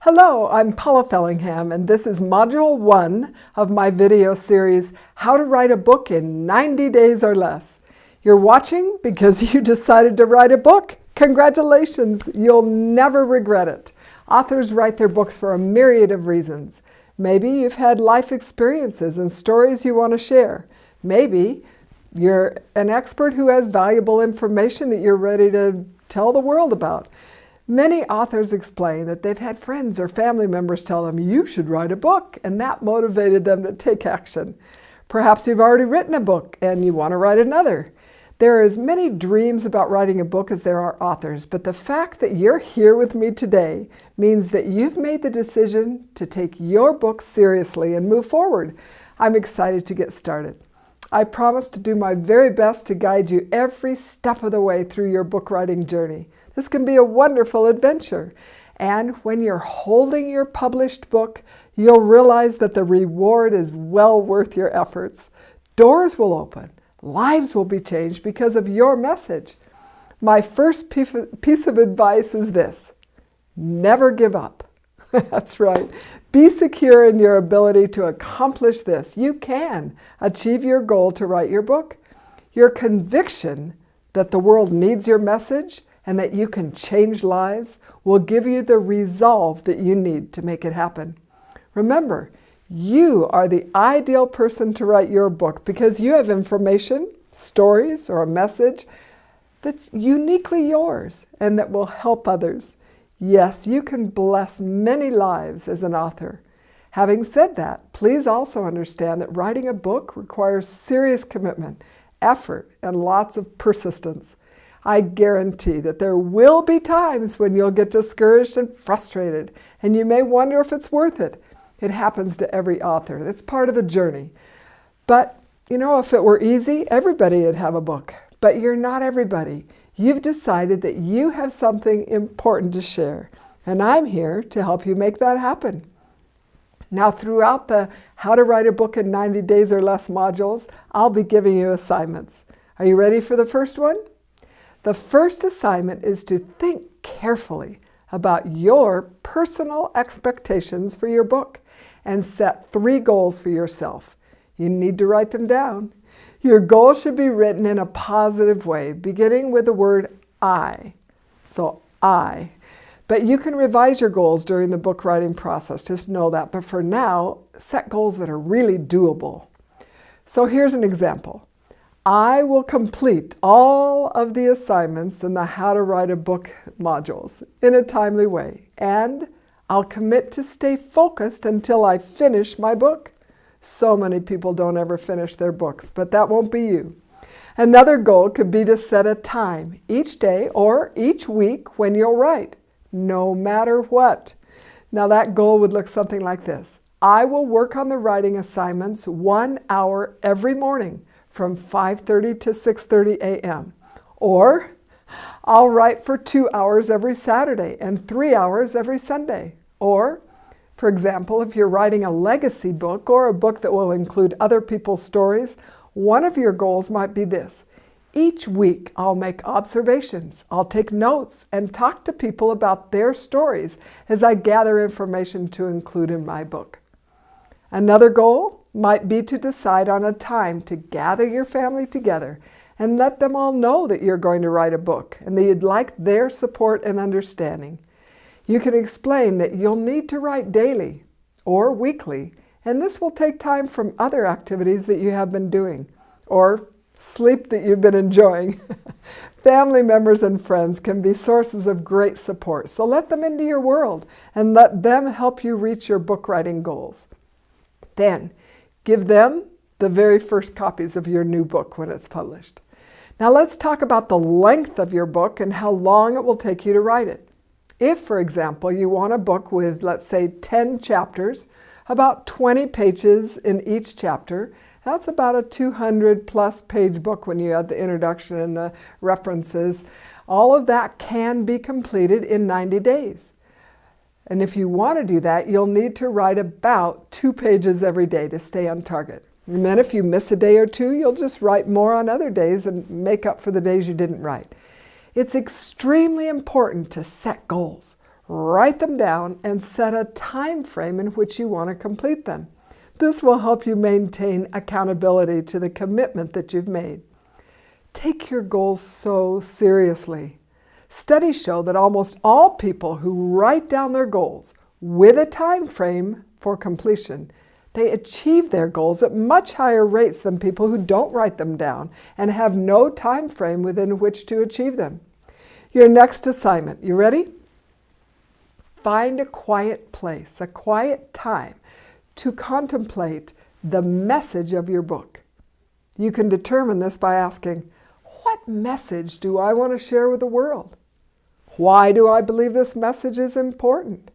Hello, I'm Paula Fellingham, and this is Module 1 of my video series, How to Write a Book in 90 Days or Less. You're watching because you decided to write a book. Congratulations, you'll never regret it. Authors write their books for a myriad of reasons. Maybe you've had life experiences and stories you want to share. Maybe you're an expert who has valuable information that you're ready to tell the world about. Many authors explain that they've had friends or family members tell them, you should write a book, and that motivated them to take action. Perhaps you've already written a book and you want to write another. There are as many dreams about writing a book as there are authors, but the fact that you're here with me today means that you've made the decision to take your book seriously and move forward. I'm excited to get started. I promise to do my very best to guide you every step of the way through your book writing journey. This can be a wonderful adventure. And when you're holding your published book, you'll realize that the reward is well worth your efforts. Doors will open. Lives will be changed because of your message. My first piece of advice is this: never give up. That's right. Be secure in your ability to accomplish this. You can achieve your goal to write your book. Your conviction that the world needs your message and that you can change lives will give you the resolve that you need to make it happen. Remember, you are the ideal person to write your book because you have information, stories, or a message that's uniquely yours and that will help others. Yes, you can bless many lives as an author. Having said that, please also understand that writing a book requires serious commitment, effort, and lots of persistence. I guarantee that there will be times when you'll get discouraged and frustrated, and you may wonder if it's worth it. It happens to every author. It's part of the journey. But, if it were easy, everybody would have a book. But you're not everybody. You've decided that you have something important to share, and I'm here to help you make that happen. Now, throughout the How to Write a Book in 90 Days or Less modules, I'll be giving you assignments. Are you ready for the first one? The first assignment is to think carefully about your personal expectations for your book and set 3 goals for yourself. You need to write them down. Your goal should be written in a positive way, beginning with the word I. So I. But you can revise your goals during the book writing process, just know that. But for now, set goals that are really doable. So here's an example. I will complete all of the assignments in the How to Write a Book modules in a timely way, and I'll commit to stay focused until I finish my book. So many people don't ever finish their books, but that won't be you. Another goal could be to set a time each day or each week when you'll write, no matter what. Now that goal would look something like this. I will work on the writing assignments 1 hour every morning from 5:30 to 6:30 a.m. Or I'll write for 2 hours every Saturday and 3 hours every Sunday. Or, for example, if you're writing a legacy book or a book that will include other people's stories, one of your goals might be this. Each week I'll make observations, I'll take notes, and talk to people about their stories as I gather information to include in my book. Another goal might be to decide on a time to gather your family together and let them all know that you're going to write a book and that you'd like their support and understanding. You can explain that you'll need to write daily or weekly, and this will take time from other activities that you have been doing or sleep that you've been enjoying. Family members and friends can be sources of great support, so let them into your world and let them help you reach your book writing goals. Then, give them the very first copies of your new book when it's published. Now let's talk about the length of your book and how long it will take you to write it. If, for example, you want a book with, let's say, 10 chapters, about 20 pages in each chapter, that's about a 200-plus page book when you add the introduction and the references. All of that can be completed in 90 days. And if you want to do that, you'll need to write about 2 pages every day to stay on target. And then if you miss a day or two, you'll just write more on other days and make up for the days you didn't write. It's extremely important to set goals. Write them down and set a time frame in which you want to complete them. This will help you maintain accountability to the commitment that you've made. Take your goals so seriously. Studies show that almost all people who write down their goals with a time frame for completion, they achieve their goals at much higher rates than people who don't write them down and have no time frame within which to achieve them. Your next assignment, you ready? Find a quiet place, a quiet time to contemplate the message of your book. You can determine this by asking, what message do I want to share with the world? Why do I believe this message is important?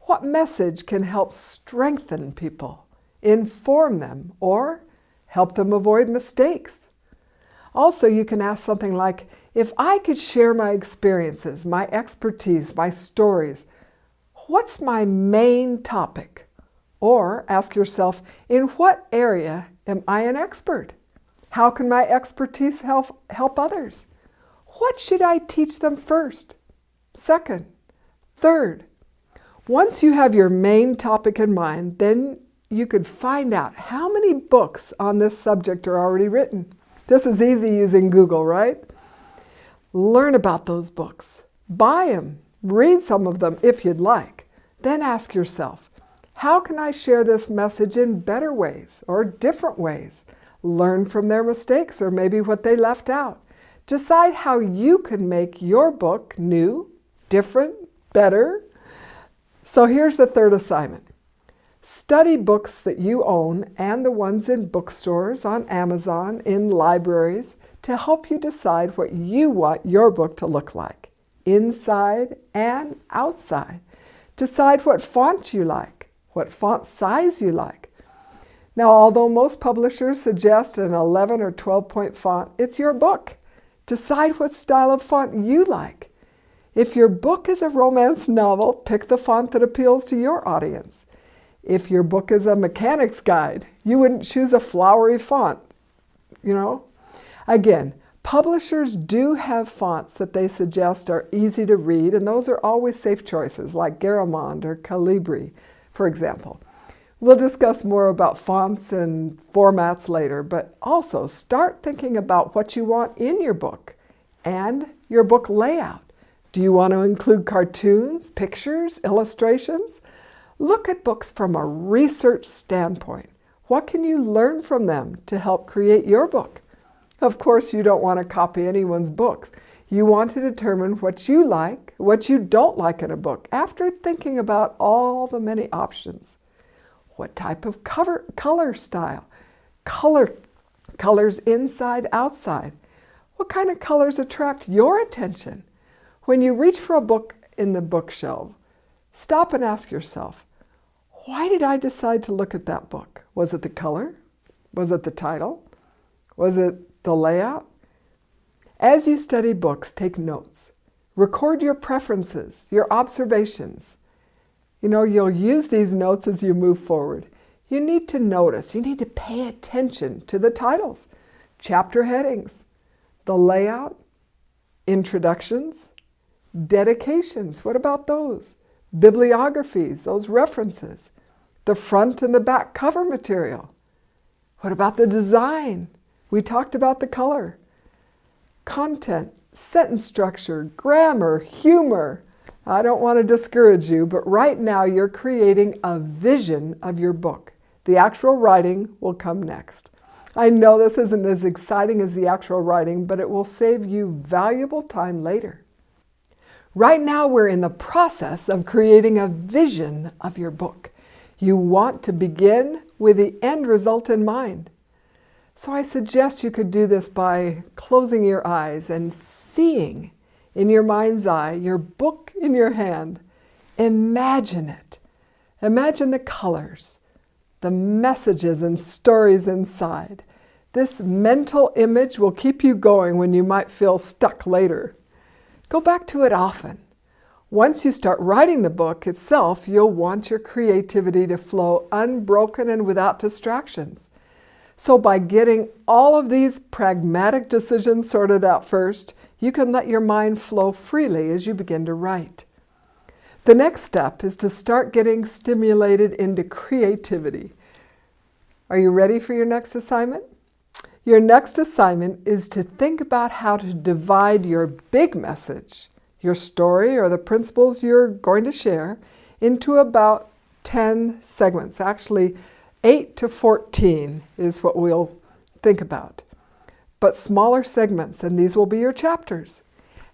What message can help strengthen people, inform them, or help them avoid mistakes? Also, you can ask something like, if I could share my experiences, my expertise, my stories, what's my main topic? Or ask yourself, in what area am I an expert? How can my expertise help others? What should I teach them first, second, third? Once you have your main topic in mind, then you could find out how many books on this subject are already written. This is easy using Google, right? Learn about those books. Buy them. Read some of them if you'd like. Then ask yourself, how can I share this message in better ways or different ways? Learn from their mistakes or maybe what they left out. Decide how you can make your book new, different, better. So here's the third assignment. Study books that you own and the ones in bookstores, on Amazon, in libraries, to help you decide what you want your book to look like, inside and outside. Decide what font you like, what font size you like. Now, although most publishers suggest an 11 or 12-point font, it's your book. Decide what style of font you like. If your book is a romance novel, pick the font that appeals to your audience. If your book is a mechanic's guide, you wouldn't choose a flowery font, Again, publishers do have fonts that they suggest are easy to read, and those are always safe choices, like Garamond or Calibri, for example. We'll discuss more about fonts and formats later, but also start thinking about what you want in your book and your book layout. Do you want to include cartoons, pictures, illustrations? Look at books from a research standpoint. What can you learn from them to help create your book? Of course, you don't want to copy anyone's books. You want to determine what you like, what you don't like in a book, after thinking about all the many options. What type of color style? Colors inside, outside. What kind of colors attract your attention? When you reach for a book in the bookshelf, stop and ask yourself, why did I decide to look at that book? Was it the color? Was it the title? Was it the layout? As you study books, take notes. Record your preferences, your observations. You'll use these notes as you move forward. You need to notice, you need to pay attention to the titles, chapter headings, the layout, introductions, dedications. What about those? Bibliographies, those references, the front and the back cover material. What about the design? We talked about the color. Content, sentence structure, grammar, humor. I don't want to discourage you, but right now you're creating a vision of your book. The actual writing will come next. I know this isn't as exciting as the actual writing, but it will save you valuable time later. Right now we're in the process of creating a vision of your book. You want to begin with the end result in mind. So I suggest you could do this by closing your eyes and seeing in your mind's eye your book in your hand. Imagine it. Imagine the colors, the messages and stories inside. This mental image will keep you going when you might feel stuck later. Go back to it often. Once you start writing the book itself, you'll want your creativity to flow unbroken and without distractions. So by getting all of these pragmatic decisions sorted out first, you can let your mind flow freely as you begin to write. The next step is to start getting stimulated into creativity. Are you ready for your next assignment? Your next assignment is to think about how to divide your big message, your story or the principles you're going to share, into about 10 segments. Actually, 8 to 14 is what we'll think about. But smaller segments, and these will be your chapters.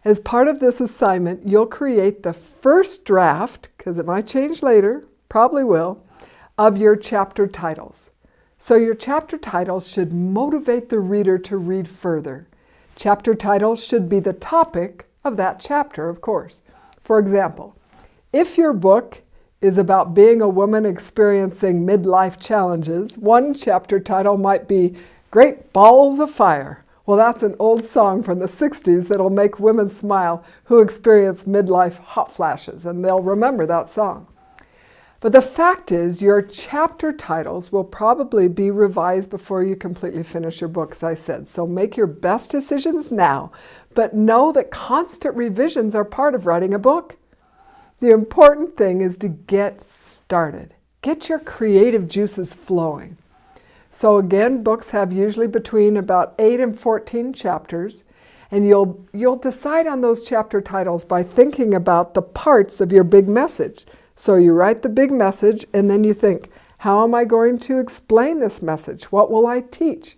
As part of this assignment, you'll create the first draft, because it might change later, probably will, of your chapter titles. So your chapter titles should motivate the reader to read further. Chapter titles should be the topic of that chapter, of course. For example, if your book is about being a woman experiencing midlife challenges, one chapter title might be Great Balls of Fire. Well, that's an old song from the 60s that'll make women smile who experience midlife hot flashes, and they'll remember that song. But the fact is, your chapter titles will probably be revised before you completely finish your book, as I said. So make your best decisions now, but know that constant revisions are part of writing a book. The important thing is to get started. Get your creative juices flowing. So again, books have usually between about 8 and 14 chapters, and you'll decide on those chapter titles by thinking about the parts of your big message. So you write the big message, and then you think, how am I going to explain this message? What will I teach?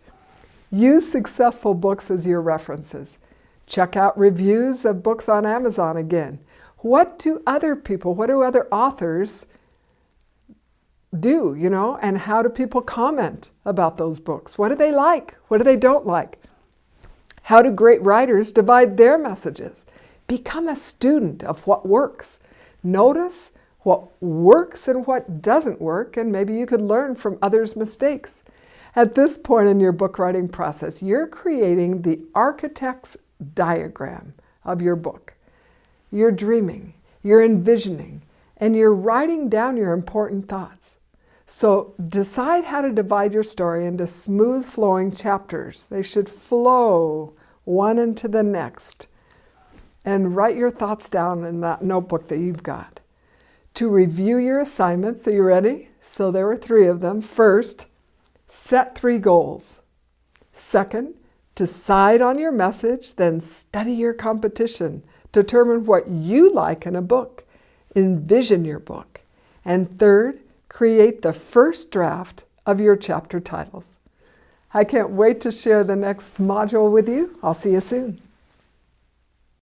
Use successful books as your references. Check out reviews of books on Amazon again. What do other authors do, and how do people comment about those books? What do they like? What do they don't like? How do great writers divide their messages? Become a student of what works. Notice what works and what doesn't work, and maybe you could learn from others' mistakes. At this point in your book writing process, you're creating the architect's diagram of your book. You're dreaming, you're envisioning, and you're writing down your important thoughts. So decide how to divide your story into smooth flowing chapters. They should flow one into the next. And write your thoughts down in that notebook that you've got. To review your assignments, are you ready? So there were 3 of them. First, set 3 goals. Second, decide on your message, then study your competition. Determine what you like in a book. Envision your book. And third, create the first draft of your chapter titles. I can't wait to share the next module with you. I'll see you soon.